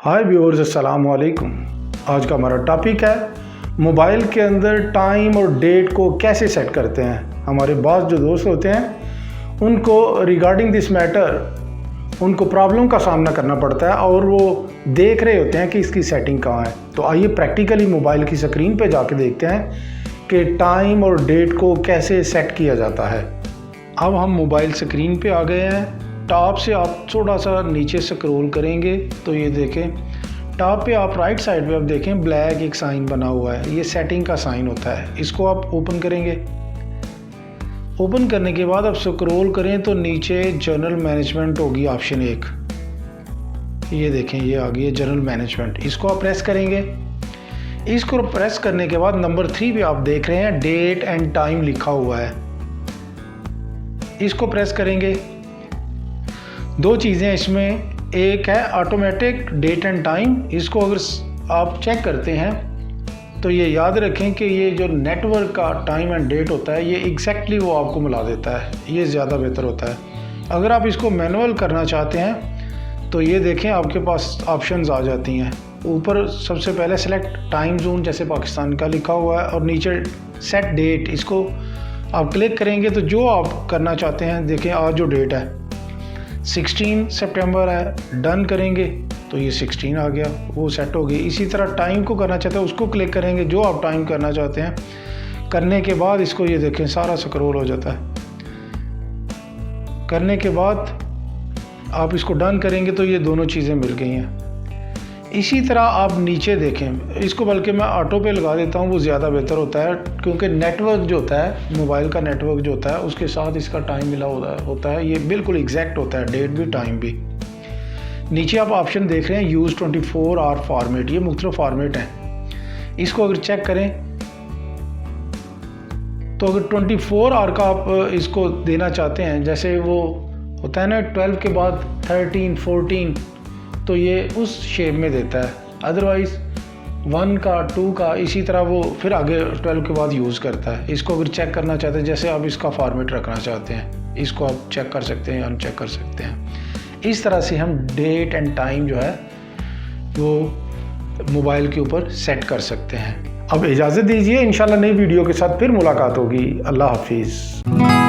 हाय viewers, अस्सलाम वालेकुम। आज का हमारा टॉपिक है मोबाइल के अंदर टाइम और डेट को कैसे सेट करते हैं। हमारे पास जो दोस्त होते हैं उनको रिगार्डिंग दिस मैटर उनको प्रॉब्लम का सामना करना पड़ता है और वो देख रहे होते हैं कि इसकी सेटिंग कहाँ है। तो आइए प्रैक्टिकली मोबाइल की स्क्रीन पे जाके देखते हैं कि टाइम और डेट को कैसे सेट किया जाता है। अब हम मोबाइल स्क्रीन पे आ गए हैं। टॉप से आप थोड़ा सा नीचे स्क्रॉल करेंगे तो ये देखें टॉप पे आप राइट साइड पे आप देखें ब्लैक एक साइन बना हुआ है, ये सेटिंग का साइन होता है। इसको आप ओपन करेंगे। ओपन करने के बाद आप स्क्रॉल करें तो नीचे जनरल मैनेजमेंट होगी ऑप्शन 1, ये देखें ये आ गई है जनरल मैनेजमेंट। इसको आप प्रेस करेंगे। इसको प्रेस करने के बाद नंबर 3 पे आप देख रहे हैं डेट एंड टाइम लिखा हुआ है, इसको प्रेस करेंगे। दो चीज़ें इसमें, एक है ऑटोमेटिक डेट एंड टाइम। इसको अगर आप चेक करते हैं तो ये याद रखें कि ये जो नेटवर्क का टाइम एंड डेट होता है ये एग्जैक्टली वो आपको मिला देता है, ये ज़्यादा बेहतर होता है। अगर आप इसको मैनुअल करना चाहते हैं तो ये देखें आपके पास ऑप्शंस आ जाती हैं। ऊपर सबसे पहले सेलेक्ट टाइम जोन जैसे पाकिस्तान का लिखा हुआ है और नीचे सेट डेट, इसको आप क्लिक करेंगे तो जो आप करना चाहते हैं, देखें आज जो डेट है 16 सितंबर है, डन करेंगे तो ये 16 आ गया, वो सेट हो गई। इसी तरह टाइम को करना चाहते हैं उसको क्लिक करेंगे, जो आप टाइम करना चाहते हैं। करने के बाद इसको ये देखें सारा स्क्रॉल हो जाता है। करने के बाद आप इसको डन करेंगे तो ये दोनों चीज़ें मिल गई हैं। इसी तरह आप नीचे देखें, इसको बल्कि मैं ऑटो पे लगा देता हूँ, वो ज़्यादा बेहतर होता है क्योंकि नेटवर्क जो होता है मोबाइल का नेटवर्क जो होता है उसके साथ इसका टाइम मिला होता है, ये बिल्कुल एग्जैक्ट होता है, डेट भी टाइम भी। नीचे आप ऑप्शन देख रहे हैं यूज़ 24 आवर फॉर्मेट, ये मुख्तलिफ फॉर्मेट हैं। इसको अगर चेक करें तो अगर 24 आवर का आप इसको देना चाहते हैं, जैसे वो होता है ना 12 के बाद 13 14, तो ये उस शेप में देता है। अदरवाइज़ 1 का 2 का इसी तरह वो फिर आगे 12 के बाद यूज़ करता है। इसको अगर चेक करना चाहते हैं, जैसे आप इसका फॉर्मेट रखना चाहते हैं, इसको आप चेक कर सकते हैं, अनचेक कर सकते हैं। इस तरह से हम डेट एंड टाइम जो है वो मोबाइल के ऊपर सेट कर सकते हैं। अब इजाज़त दीजिए, इंशाल्लाह नई वीडियो के साथ फिर मुलाकात होगी। अल्लाह हाफिज़।